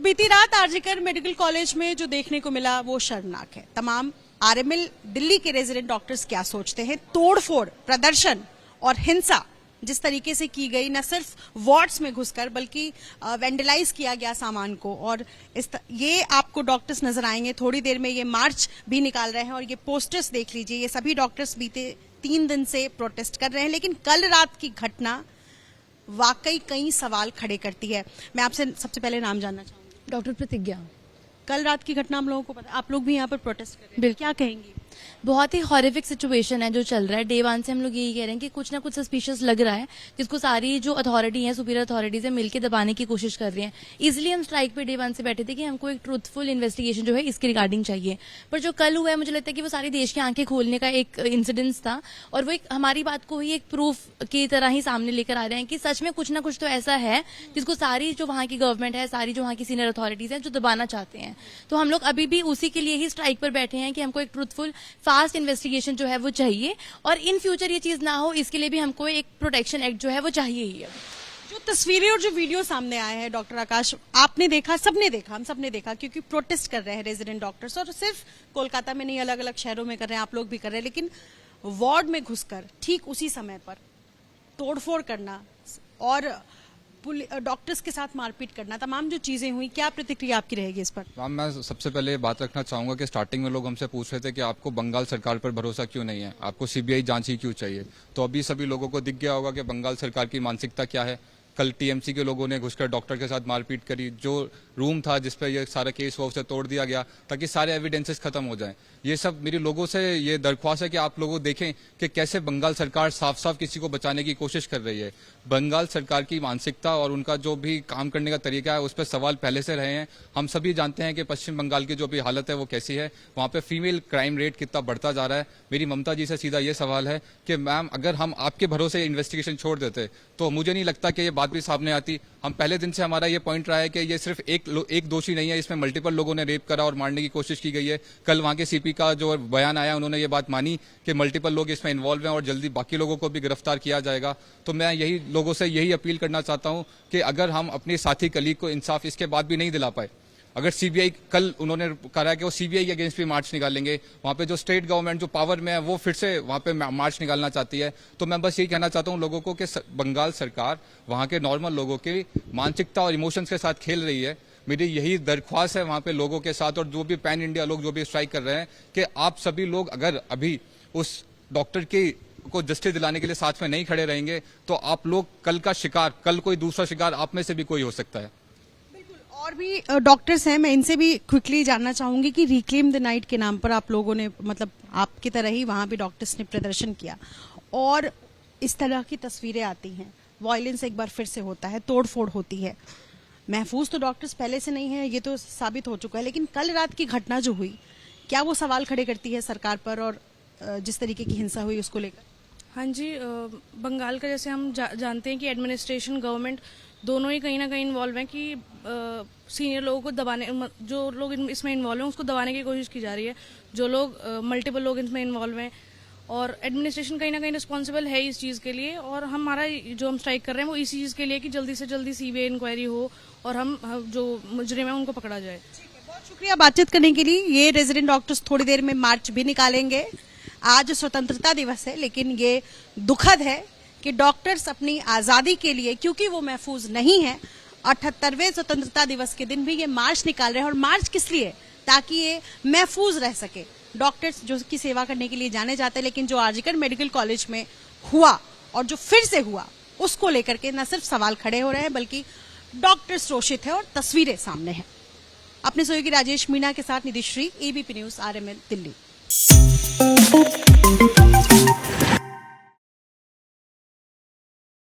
बीती रात RG Kar medical college में जो देखने को मिला वो शर्मनाक है। तमाम आरएमएल दिल्ली के रेजिडेंट डॉक्टर्स क्या सोचते हैं, तोड़फोड़, प्रदर्शन और हिंसा जिस तरीके से की गई, न सिर्फ वार्ड्स में घुसकर बल्कि वेंडलाइज किया गया सामान को, और ये आपको डॉक्टर्स नजर आएंगे थोड़ी देर में। ये मार्च भी निकाल रहे हैं और ये पोस्टर्स देख लीजिए, ये सभी डॉक्टर्स बीते 3 दिन से प्रोटेस्ट कर रहे हैं। लेकिन कल रात की घटना वाकई कई सवाल खड़े करती है। मैं आपसे सबसे पहले नाम जानना चाहूंगी। डॉक्टर प्रतिज्ञा। कल रात की घटना हम लोगों को पता, आप लोग भी यहाँ पर प्रोटेस्ट कर रहे हैं, क्या कहेंगी? बहुत ही हॉरिफिक सिचुएशन है जो चल रहा है। डे 1 से हम लोग यही कह रहे हैं कि कुछ ना कुछ सस्पिशियस लग रहा है, जिसको सारी जो अथॉरिटी है, सुपीरियर अथॉरिटीज है, मिलकर दबाने की कोशिश कर रही हैं। इसलिए हम स्ट्राइक पे डे 1 से बैठे थे कि हमको एक ट्रूथफुल इन्वेस्टिगेशन जो है इसके रिगार्डिंग चाहिए। पर जो कल हुआ है, मुझे लगता है कि वो सारी देश की आंखें खोलने का एक इंसिडेंस था, और वो एक हमारी बात को ही एक प्रूफ की तरह ही सामने लेकर आ रहे हैं कि सच में कुछ ना कुछ तो ऐसा है जिसको सारी जो वहां की गवर्नमेंट है, सारी जो वहां की सीनियर अथॉरिटीज है, जो दबाना चाहते हैं। तो हम लोग अभी भी उसी के लिए ही स्ट्राइक पर बैठे हैं कि हमको एक ट्रूथफुल फास्ट इन्वेस्टिगेशन जो है वो चाहिए, और इन फ्यूचर ये चीज ना हो इसके लिए भी हमको एक प्रोटेक्शन एक्ट जो है वो चाहिए ही है। जो तस्वीरें और जो वीडियो सामने आए हैं डॉक्टर आकाश, आपने देखा, सबने देखा, हम सबने देखा, क्योंकि प्रोटेस्ट कर रहे हैं रेजिडेंट डॉक्टर्स, और सिर्फ कोलकाता में नहीं, अलग अलग शहरों में कर रहे हैं, आप लोग भी कर रहे हैं। लेकिन वार्ड में घुसकर ठीक उसी समय पर तोड़फोड़ करना और डॉक्टर्स के साथ मारपीट करना, तमाम जो चीजें हुई, क्या प्रतिक्रिया आपकी रहेगी इस पर? मैम, मैं सबसे पहले ये बात रखना चाहूंगा कि स्टार्टिंग में लोग हमसे पूछ रहे थे कि आपको बंगाल सरकार पर भरोसा क्यों नहीं है, आपको सीबीआई जांच ही क्यों चाहिए। तो अभी सभी लोगों को दिख गया होगा कि बंगाल सरकार की मानसिकता क्या है। कल टीएमसी के लोगों ने घुसकर डॉक्टर के साथ मारपीट करी। जो रूम था जिसपे ये सारा केस हुआ उसे तोड़ दिया गया ताकि सारे एविडेंसेस खत्म हो जाएं। ये सब मेरी लोगों से ये दरख्वास्त है कि आप लोगों देखें कि कैसे बंगाल सरकार साफ साफ किसी को बचाने की कोशिश कर रही है। बंगाल सरकार की मानसिकता और उनका जो भी काम करने का तरीका है उस पर सवाल पहले से रहे हैं। हम सभी जानते हैं कि पश्चिम बंगाल की जो भी हालत है वो कैसी है, वहां पे फीमेल क्राइम रेट कितना बढ़ता जा रहा है। मेरी ममता जी से सीधा ये सवाल है कि मैम, अगर हम आपके भरोसे इन्वेस्टिगेशन छोड़ देते तो मुझे नहीं लगता कि ये बात भी सामने आती। हम पहले दिन से हमारा ये पॉइंट रहा है कि ये सिर्फ एक दोषी नहीं है, इसमें मल्टीपल लोगों ने रेप करा और मारने की कोशिश की गई है। कल वहां के सीपी का जो बयान आया, उन्होंने ये बात मानी कि मल्टीपल लोग इसमें इन्वॉल्व हैं और जल्दी बाकी लोगों को भी गिरफ्तार किया जाएगा। तो मैं यही लोगों से यही अपील करना चाहता हूं कि अगर हम अपने साथी कलीग को इंसाफ इसके बाद भी नहीं दिला पाए, अगर सीबीआई, कल उन्होंने कहा है कि वो सीबीआई के अगेंस्ट भी मार्च निकालेंगे, वहां पे जो स्टेट गवर्नमेंट जो पावर में है वो फिर से वहां पे मार्च निकालना चाहती है, तो मैं बस यही कहना चाहता हूं लोगों को कि बंगाल सरकार वहां के नॉर्मल लोगों की मानसिकता और इमोशंस के साथ खेल रही है। मेरी यही दरख्वास्त है वहां पे लोगों के साथ, और जो भी पैन इंडिया लोग जो भी स्ट्राइक कर रहे हैं, कि आप सभी लोग अगर अभी उस डॉक्टर की को जस्टिस दिलाने के लिए साथ में नहीं खड़े रहेंगे तो आप लोग कल का शिकार, कल कोई दूसरा शिकार आप में से भी कोई हो सकता है। और भी डॉक्टर्स हैं, मैं इनसे भी क्विकली जानना चाहूंगी कि रिक्लेम द नाइट के नाम पर आप लोगों ने, मतलब आपकी तरह ही वहां भी डॉक्टर्स ने प्रदर्शन किया, और इस तरह की तस्वीरें आती हैं, वायलेंस एक बार फिर से होता है, तोड़फोड़ होती है। महफूज तो डॉक्टर्स पहले से नहीं है, ये तो साबित हो चुका है। लेकिन कल रात की घटना जो हुई, क्या वो सवाल खड़े करती है सरकार पर, और जिस तरीके की हिंसा हुई उसको लेकर? हाँ जी, बंगाल का जैसे हम जानते हैं कि एडमिनिस्ट्रेशन, गवर्नमेंट दोनों ही कहीं ना कहीं इन्वॉल्व हैं कि सीनियर लोगों को दबाने, जो लोग इसमें इन्वॉल्व हैं उसको दबाने की कोशिश की जा रही है। जो लोग मल्टीपल लोग इसमें इन्वॉल्व हैं, और एडमिनिस्ट्रेशन कहीं ना कहीं रिस्पॉन्सिबल है इस चीज़ के लिए। और हमारा जो हम स्ट्राइक कर रहे हैं वो इसी चीज़ के लिए कि जल्दी से जल्दी सीबीआई इंक्वायरी हो और हम जो मुजरिम है उनको पकड़ा जाए। बहुत शुक्रिया बातचीत करने के लिए। ये रेजिडेंट डॉक्टर्स थोड़ी देर में मार्च भी निकालेंगे। आज स्वतंत्रता दिवस है, लेकिन ये दुखद है कि डॉक्टर्स अपनी आजादी के लिए, क्योंकि वो महफूज नहीं है, 78वें स्वतंत्रता दिवस के दिन भी ये मार्च निकाल रहे हैं। और मार्च किस लिए? ताकि ये महफूज रह सके। डॉक्टर्स जो की सेवा करने के लिए जाने जाते हैं, लेकिन जो आरजीकर मेडिकल कॉलेज में हुआ और जो फिर से हुआ, उसको लेकर के न सिर्फ सवाल खड़े हो रहे हैं बल्कि डॉक्टर्स रोषित है और तस्वीरें सामने हैं। अपने सहयोगी राजेश मीणा के साथ Nidhi Shri, ABP news, RML Delhi.